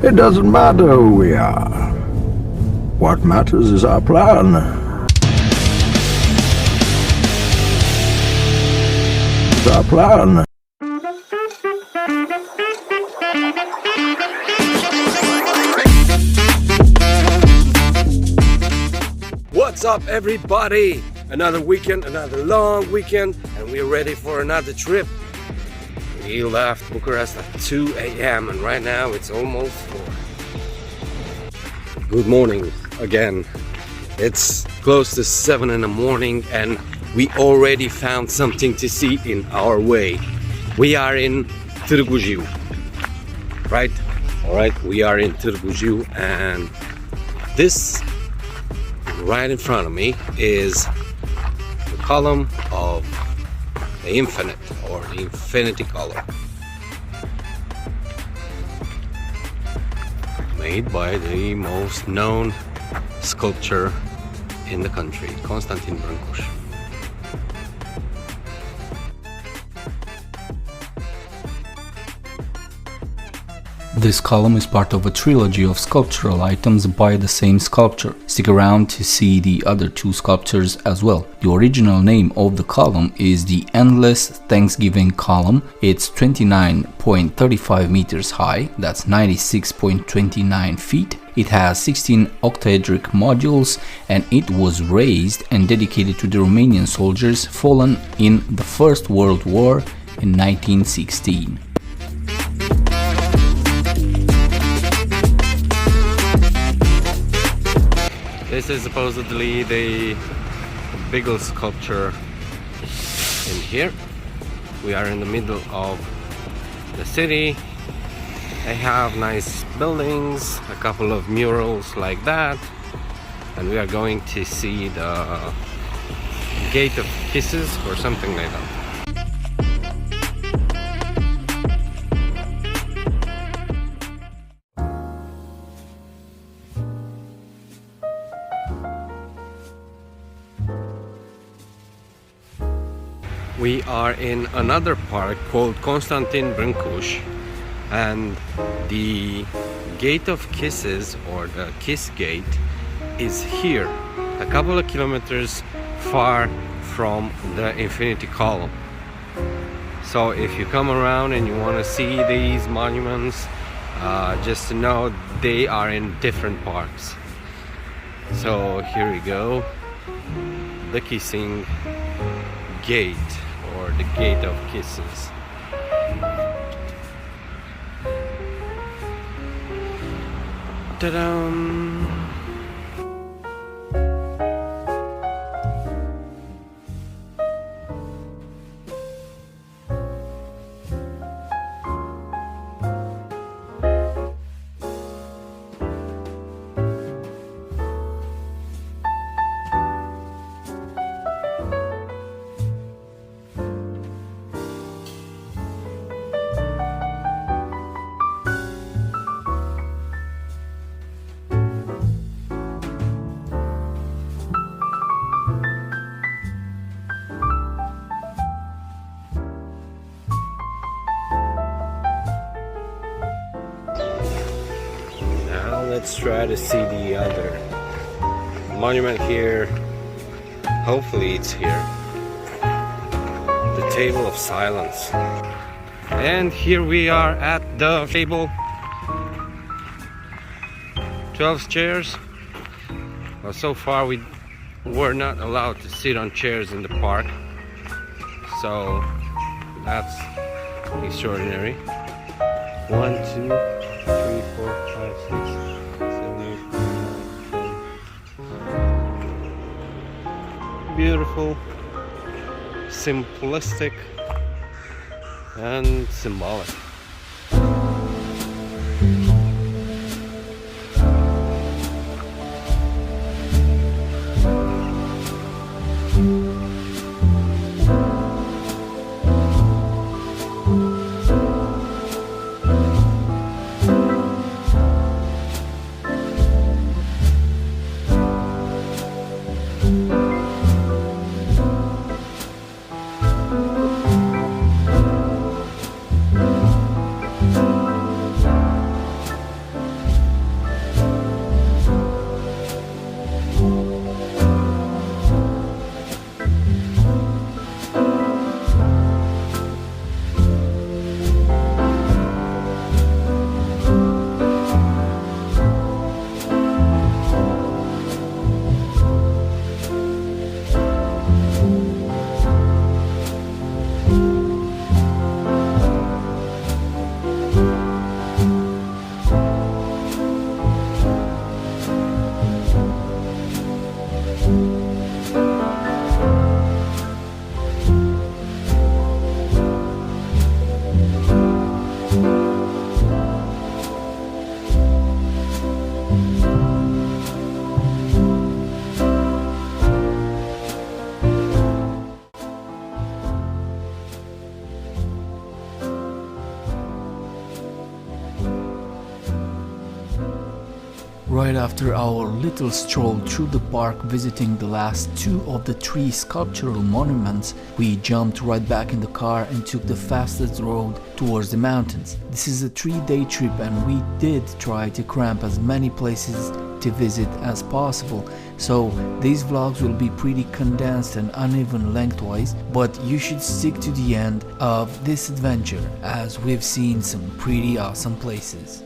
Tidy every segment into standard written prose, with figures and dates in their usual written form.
It doesn't matter who we are. What matters is our plan. It's our plan. What's up, everybody? Another weekend, another long weekend, and we're ready for another trip. We left Bucharest at 2 a.m. and right now it's almost 4. Good morning again. It's close to 7 in the morning and we already found something to see in our way. We are in Targu Jiu, right? Alright, we are in Targu Jiu, and this right in front of me is the column of the infinite, or the infinity column, made by the most known sculptor in the country, Constantin Brancusi. This column is part of a trilogy of sculptural items by the same sculptor. Stick around to see the other two sculptures as well. The original name of the column is the Endless Thanksgiving Column. It's 29.35 meters high, that's 96.29 feet. It has 16 octaedric modules and it was raised and dedicated to the Romanian soldiers fallen in the First World War in 1916. This is supposedly the biggest sculpture in here. We are in the middle of the city. They have nice buildings, a couple of murals like that, and we are going to see the Gate of Kisses or something like that. We are in another park called Constantin Brancusi, and the Gate of Kisses, or the Kiss Gate, is here, a couple of kilometers far from the Infinity Column. So if you come around and you want to see these monuments, just to know they are in different parks. So here we go, the Kissing Gate, or the Gate of Kisses. Ta-dam! Let's try to see the other monument here. Hopefully it's here. The Table of Silence. And here we are at the table. 12 chairs. Well, so far we were not allowed to sit on chairs in the park. So that's extraordinary. 1, 2, 3, 4, 5, 6. Beautiful, simplistic, and symbolic. Right after our little stroll through the park visiting the last two of the three sculptural monuments, we jumped right back in the car and took the fastest road towards the mountains. This is a 3-day trip and we did try to cram as many places to visit as possible, so these vlogs will be pretty condensed and uneven lengthwise, but you should stick to the end of this adventure as we've seen some pretty awesome places.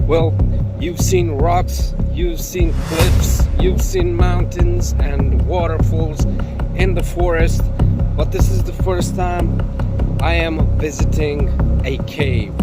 Well, you've seen rocks, you've seen cliffs, you've seen mountains and waterfalls in the forest, but this is the first time I am visiting a cave.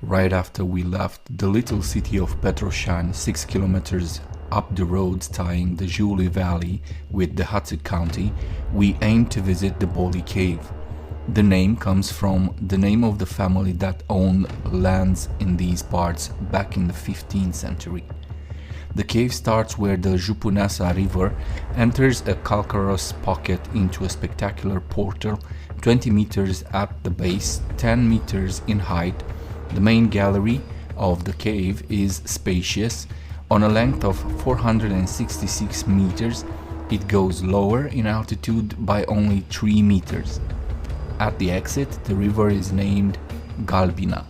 Right after we left the little city of Petroshan 6 kilometers up the road tying the Jiu Valley with the Hatsid County, we aimed to visit the Bolii Cave. The name comes from the name of the family that owned lands in these parts back in the 15th century. The cave starts where the Jupunasa River enters a calcareous pocket into a spectacular portal 20 meters at the base, 10 meters in height. The main gallery of the cave is spacious. On a length of 466 meters, it goes lower in altitude by only 3 meters. At the exit, the river is named Galbina.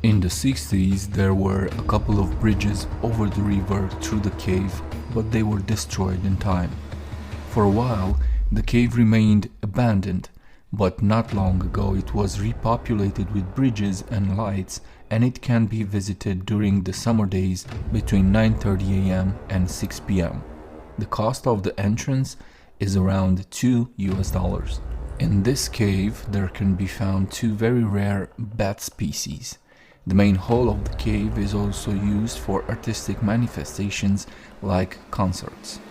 In the 60s, there were a couple of bridges over the river through the cave, but they were destroyed in time. For a while, the cave remained abandoned, but not long ago it was repopulated with bridges and lights, and it can be visited during the summer days between 9:30 a.m. and 6 p.m. The cost of the entrance is around $2. In this cave there can be found two very rare bat species. The main hall of the cave is also used for artistic manifestations like concerts.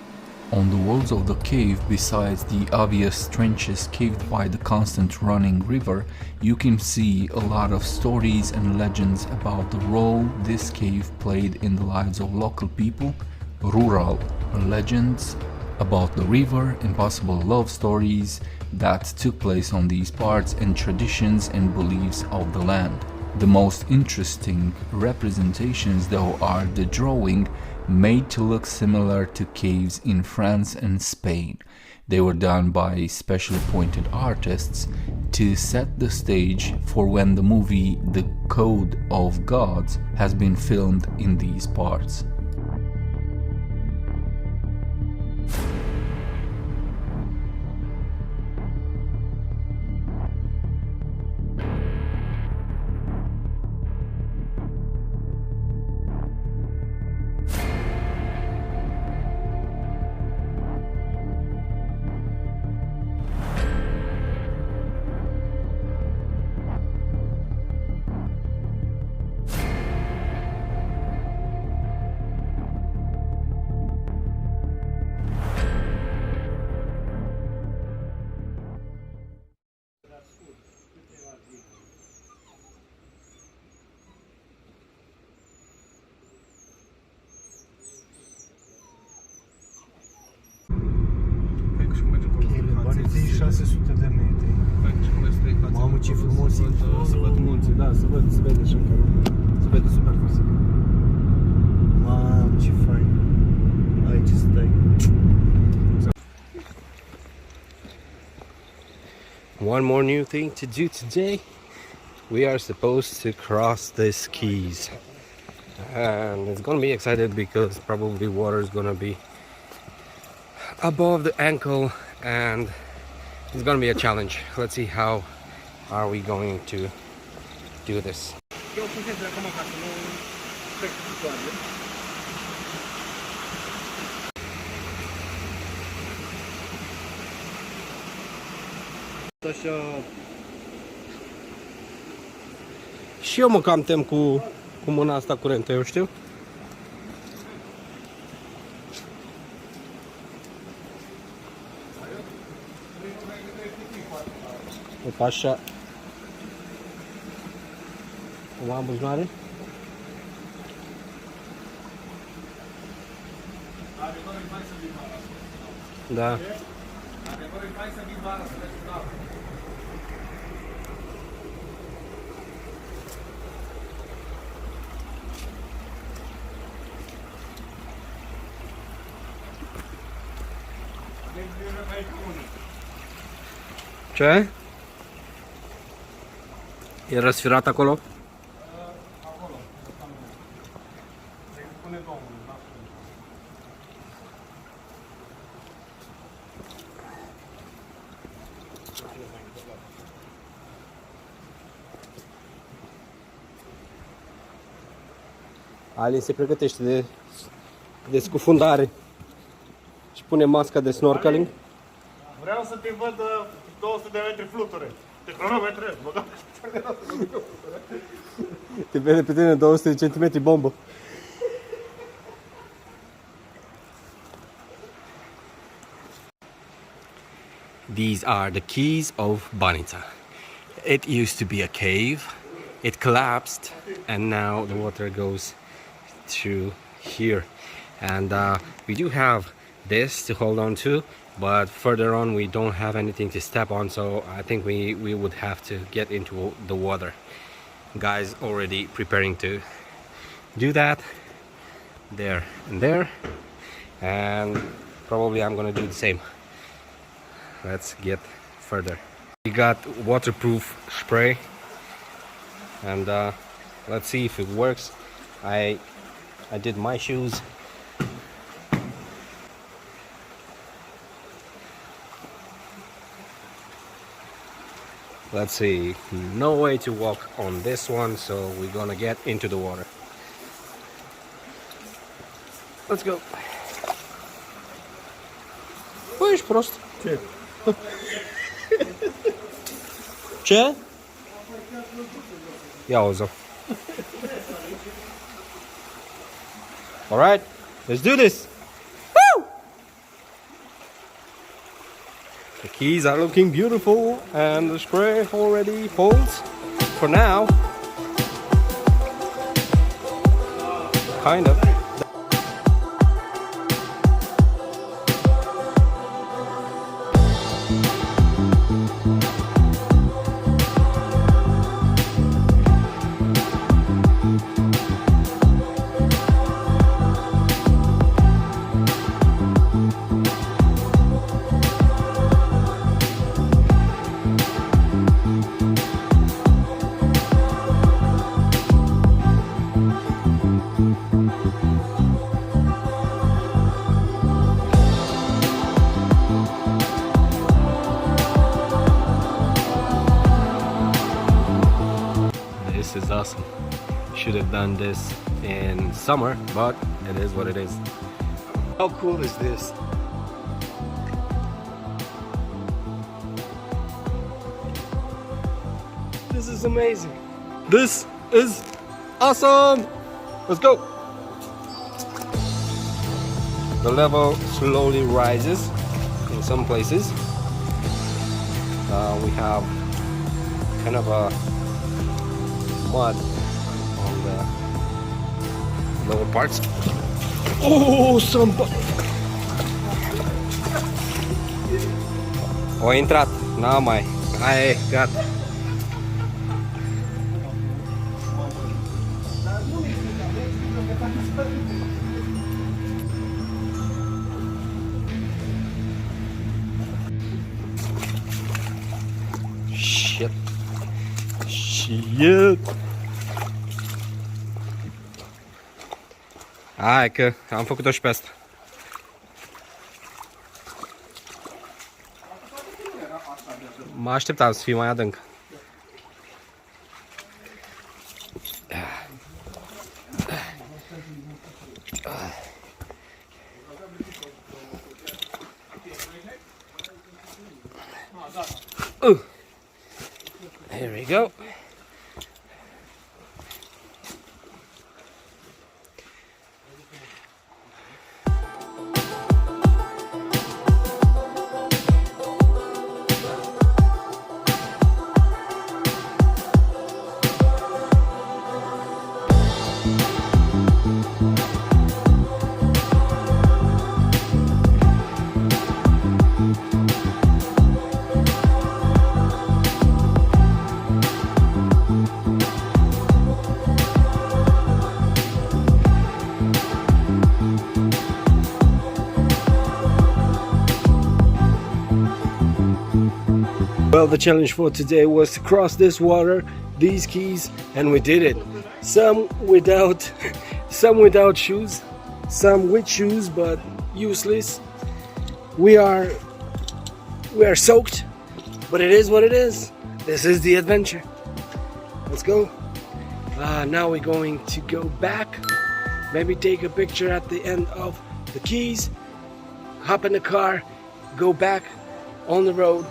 On the walls of the cave, besides the obvious trenches caved by the constant running river, you can see a lot of stories and legends about the role this cave played in the lives of local people, rural legends about the river, impossible love stories that took place on these parts, and traditions and beliefs of the land. The most interesting representations though are the drawing made to look similar to caves in France and Spain. They were done by specially appointed artists to set the stage for when the movie The Code of Gods has been filmed in these parts. ce frumos e să văd munții, da, se vede și încă. Se vede super frumos. Mamă, ce fain. Aici stai. One more new thing to do today. We are supposed to cross these keys. And it's gonna be excited because probably water is gonna be above the ankle and it's gonna be a challenge. Let's see how are we going to do this. Eu concentrez acum ca să nu trec picioarele. Așa. Și eu mă cam tem cu mâna asta curentă, eu știu. Opa, așa. O am buzunare? Da. Ce? E răsfirat acolo? Acolo. Se pune domnul. Alin se pregătește de scufundare și pune masca de snorkeling. Vreau să te văd 200 de metri fluture. De cronometre. Te vede pe tine 200 de centimetri bombă. These are the keys of Banitei. It used to be a cave. It collapsed and now the water goes through here. And we do have this to hold on to, but further on we don't have anything to step on, so I think we would have to get into the water. Guys already preparing to do that there and there, and probably I'm gonna do the same. Let's get further. We got waterproof spray and let's see if it works. I did my shoes. Let's see, no way to walk on this one, so we're gonna get into the water. Let's go. Băi, ești prost. Ce? Ce? Ia uzo. All right, let's do this. Woo! The keys are looking beautiful and the spray already holds for now. Kind of. This is awesome. Should have done this in summer, but it is what it is. How cool is this? This is amazing. This is awesome. Let's go. The level slowly rises in some places. We have kind of a mud on the lower parts. Oh, somebody! O intrat, n-am mai. Hai, gata. Shit! Hai că am făcut-o și pe asta. Mă așteptam să fie mai adânc. Here we go. Well, the challenge for today was to cross this water, these keys, and we did it. Some without shoes, some with shoes but useless. We are soaked, but it is what it is. This is the adventure. Let's go. Now we're going to go back, maybe take a picture at the end of the keys, hop in the car, go back on the road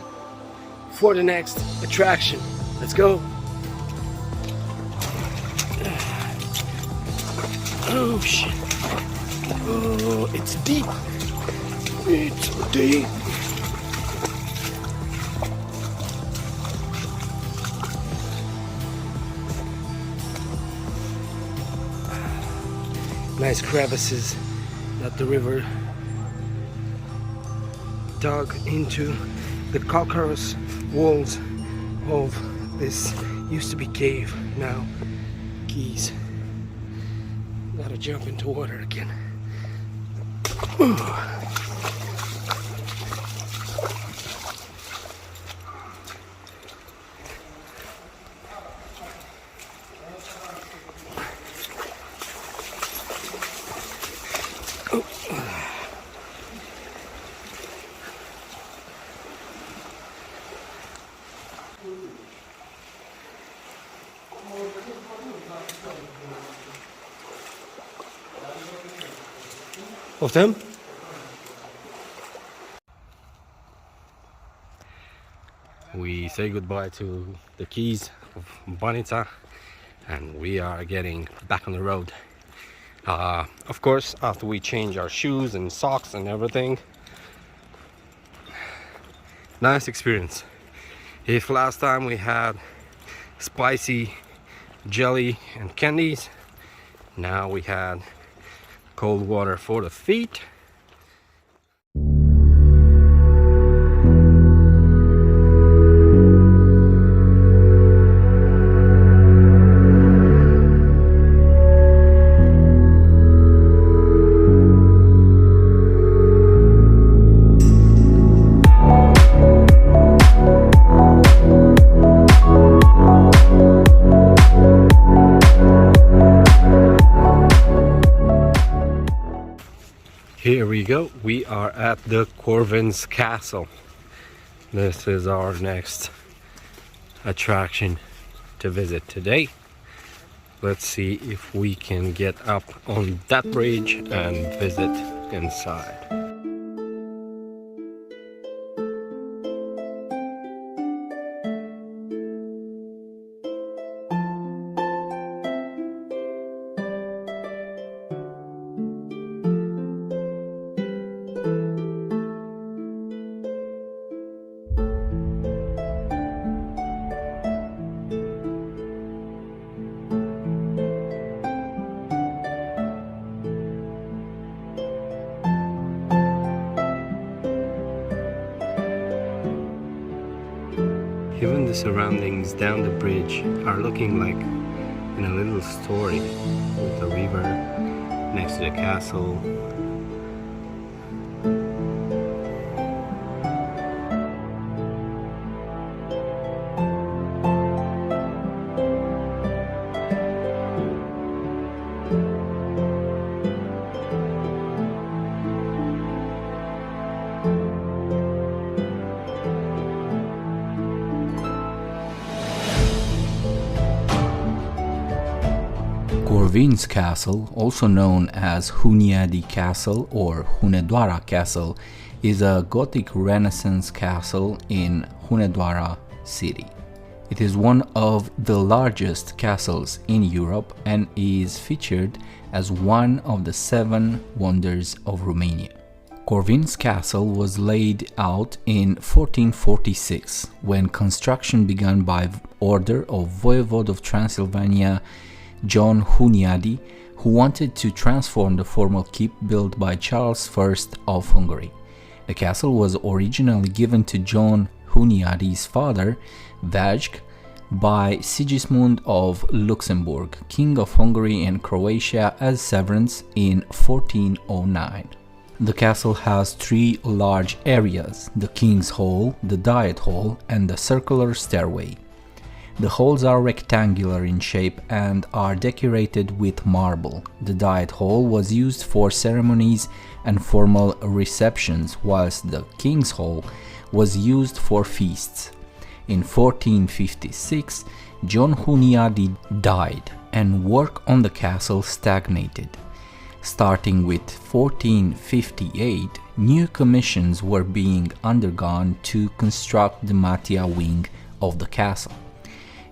for the next attraction. Let's go. Oh shit. Oh, it's deep. It's deep. Nice crevices that the river dug into the calcareous walls of this used to be cave, now keys. Gotta jump into water again. Of them? We say goodbye to the keys of Banitei and we are getting back on the road. Of course, after we change our shoes and socks and everything. Nice experience. If last time we had spicy jelly and candies, now we had cold water for the feet. Here we go, we are at the Corvin Castle. This is our next attraction to visit today. Let's see if we can get up on that bridge and visit inside. Even the surroundings down the bridge are looking like in a little story, with the river next to the castle. Corvin's Castle, also known as Huneadi Castle or Hunedoara Castle, is a Gothic Renaissance castle in Hunedoara city. It is one of the largest castles in Europe and is featured as one of the 7 wonders of Romania. Corvin's Castle was laid out in 1446 when construction began by order of Voivode of Transylvania John Huneadi, who wanted to transform the former keep built by Charles I of Hungary. The castle was originally given to John Huneadi's father, Vajk, by Sigismund of Luxembourg, King of Hungary and Croatia, as severance in 1409. The castle has 3 large areas: the King's Hall, the Diet Hall, and the circular stairway. The halls are rectangular in shape and are decorated with marble. The Diet Hall was used for ceremonies and formal receptions, whilst the King's Hall was used for feasts. In 1456, John Huneadi died and work on the castle stagnated. Starting with 1458, new commissions were being undergone to construct the Matia wing of the castle.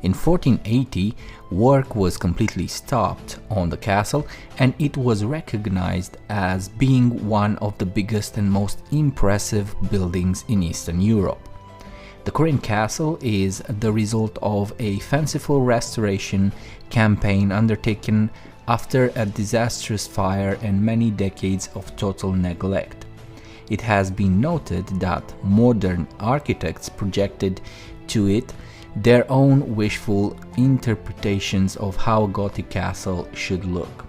In 1480, work was completely stopped on the castle and it was recognized as being one of the biggest and most impressive buildings in Eastern Europe. The Corvin Castle is the result of a fanciful restoration campaign undertaken after a disastrous fire and many decades of total neglect. It has been noted that modern architects projected to it their own wishful interpretations of how a Gothic castle should look.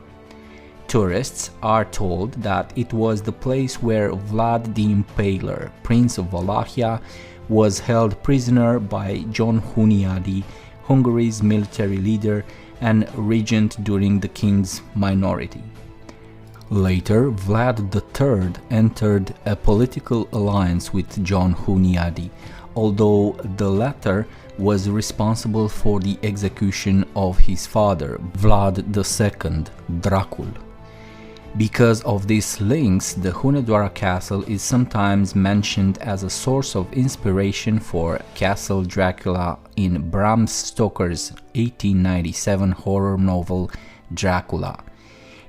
Tourists are told that it was the place where Vlad the Impaler, Prince of Wallachia, was held prisoner by John Huneadi, Hungary's military leader and regent during the king's minority. Later, Vlad III entered a political alliance with John Huneadi, although the latter was responsible for the execution of his father, Vlad II, Dracul. Because of these links, the Hunedoara Castle is sometimes mentioned as a source of inspiration for Castle Dracula in Bram Stoker's 1897 horror novel Dracula.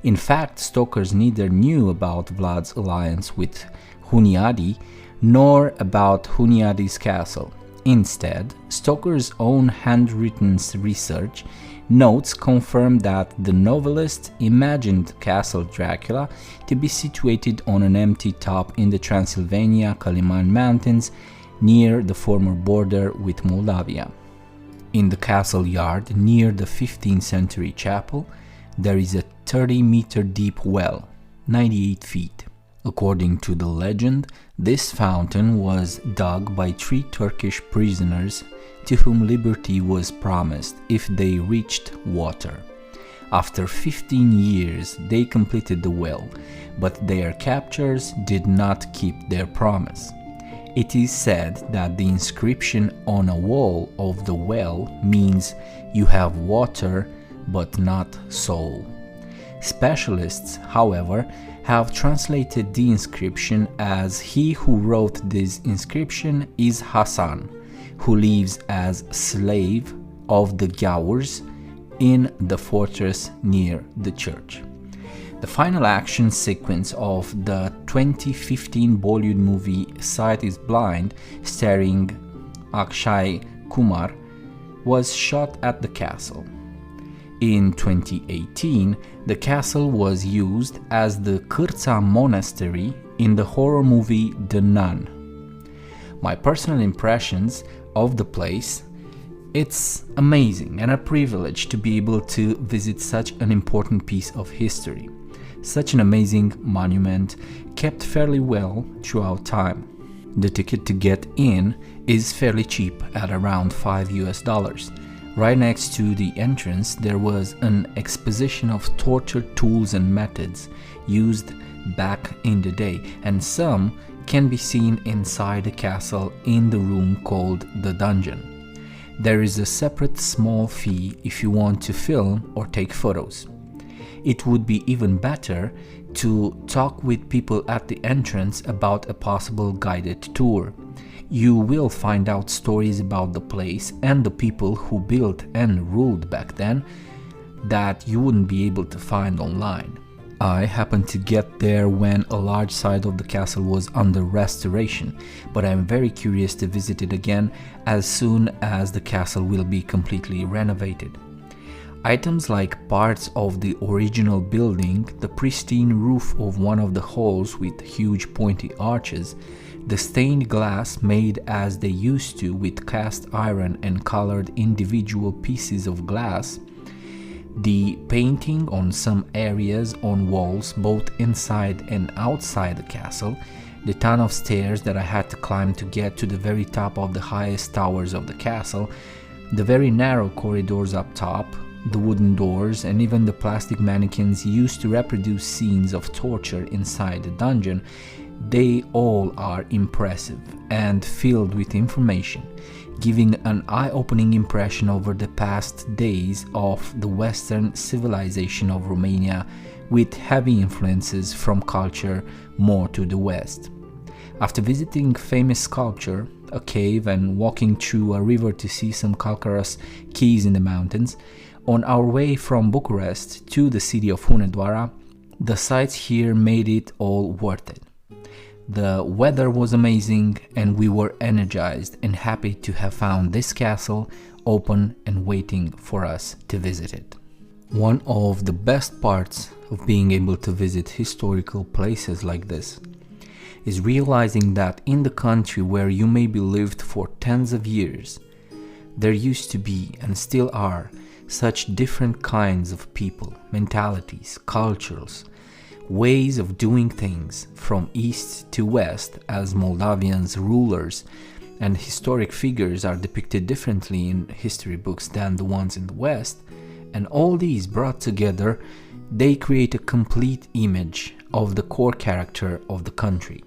In fact, Stoker neither knew about Vlad's alliance with Huneadi nor about Huneadi's castle. Instead, Stoker's own handwritten research notes confirm that the novelist imagined Castle Dracula to be situated on an empty top in the Transylvania Kaliman Mountains near the former border with Moldavia. In the castle yard near the 15th century chapel, there is a 30-meter deep well, 98 feet. According to the legend, this fountain was dug by 3 Turkish prisoners to whom liberty was promised if they reached water. After 15 years, they completed the well, but their captors did not keep their promise. It is said that the inscription on a wall of the well means "You have water, but not soul." Specialists, however, have translated the inscription as "He who wrote this inscription is Hassan, who lives as slave of the Gaurs in the fortress near the church." The final action sequence of the 2015 Bollywood movie Sight is Blind, starring Akshay Kumar, was shot at the castle. In 2018, the castle was used as the Cârța Monastery in the horror movie The Nun. My personal impressions of the place: it's amazing and a privilege to be able to visit such an important piece of history. Such an amazing monument kept fairly well throughout time. The ticket to get in is fairly cheap at around $5. Right next to the entrance there was an exposition of torture tools and methods used back in the day, and some can be seen inside the castle in the room called the dungeon. There is a separate small fee if you want to film or take photos. It would be even better to talk with people at the entrance about a possible guided tour. You will find out stories about the place and the people who built and ruled back then that you wouldn't be able to find online. I happened to get there when a large side of the castle was under restoration, but I am very curious to visit it again as soon as the castle will be completely renovated. Items like parts of the original building, the pristine roof of one of the halls with huge pointy arches, the stained glass made as they used to with cast iron and colored individual pieces of glass, the painting on some areas on walls both inside and outside the castle, the ton of stairs that I had to climb to get to the very top of the highest towers of the castle, the very narrow corridors up top, the wooden doors, and even the plastic mannequins used to reproduce scenes of torture inside the dungeon, they all are impressive and filled with information, giving an eye-opening impression over the past days of the Western civilization of Romania, with heavy influences from culture more to the west. After visiting famous sculpture, a cave, and walking through a river to see some calcareous keys in the mountains, on our way from Bucharest to the city of Hunedoara, the sights here made it all worth it. The weather was amazing and we were energized and happy to have found this castle open and waiting for us to visit it. One of the best parts of being able to visit historical places like this is realizing that in the country where you maybe lived for tens of years, there used to be and still are such different kinds of people, mentalities, cultures, ways of doing things from east to west, as Moldavians, rulers, and historic figures are depicted differently in history books than the ones in the west, and all these brought together, they create a complete image of the core character of the country.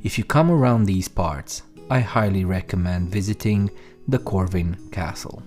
If you come around these parts, I highly recommend visiting the Corvin Castle.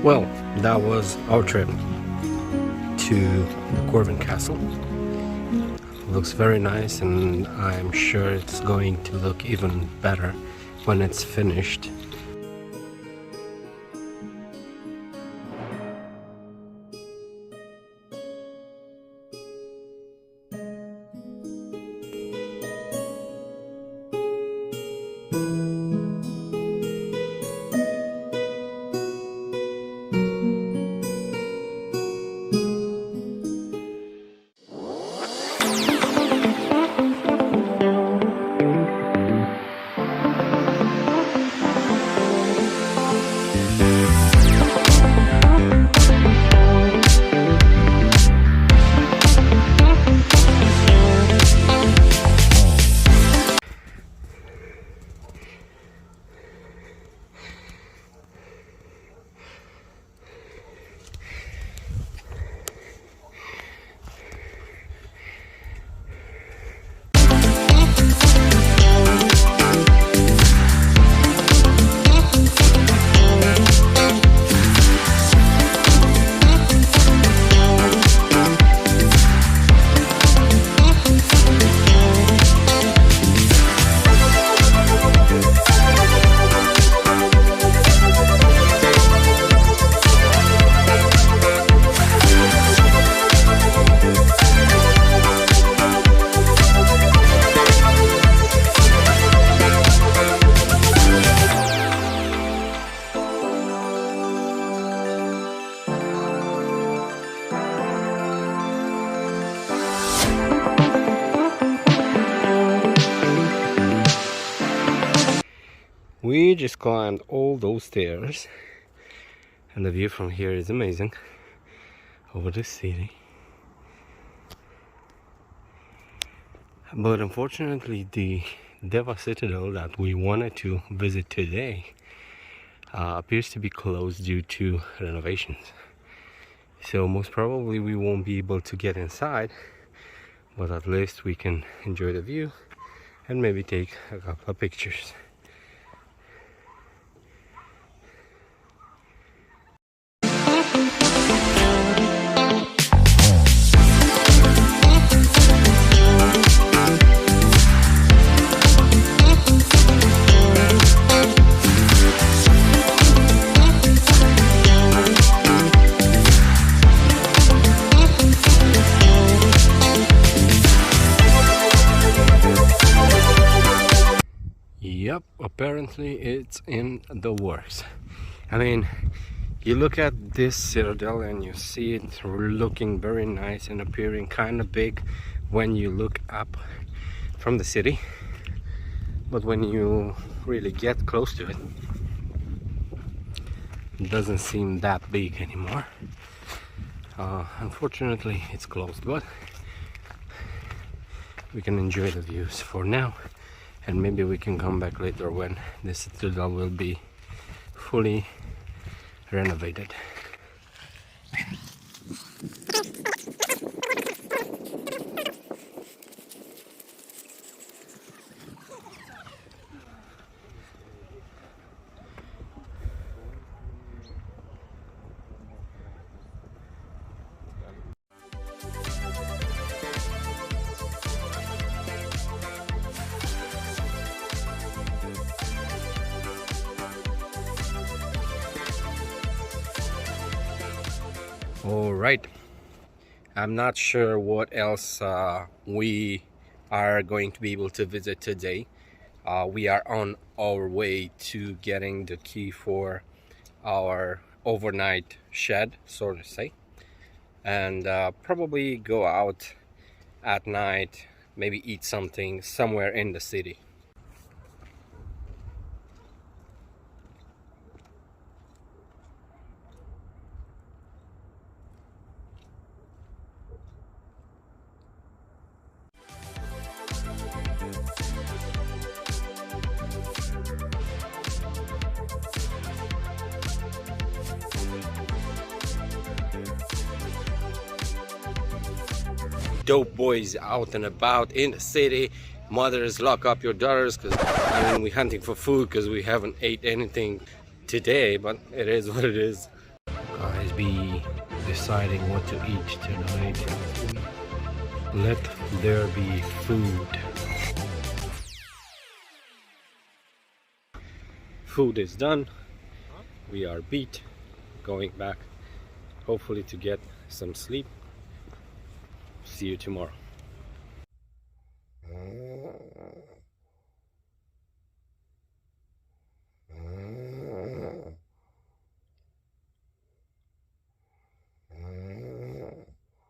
Well, that was our trip to the Corvin Castle. Looks very nice, and I'm sure it's going to look even better when it's finished. We just climbed all those stairs, and the view from here is amazing over the city. But unfortunately, the Deva Citadel that we wanted to visit today appears to be closed due to renovations. So most probably we won't be able to get inside, but at least we can enjoy the view and maybe take a couple of pictures. Yep, apparently it's in the works. I mean, you look at this citadel and you see it looking very nice and appearing kind of big when you look up from the city, but when you really get close to it, it doesn't seem that big anymore. Unfortunately it's closed, but we can enjoy the views for now, and maybe we can come back later when the citadel will be fully renovated. All right, I'm not sure what else we are going to be able to visit today. We are on our way to getting the key for our overnight shed, so to say, and probably go out at night, maybe eat something somewhere in the city. Dope boys out and about in the city. Mothers, lock up your daughters, because I mean, we're hunting for food because we haven't ate anything today, but it is what it is. Guys, be deciding what to eat tonight. Let there be food. Food is done. We are beat. Going back, hopefully to get some sleep. See you tomorrow.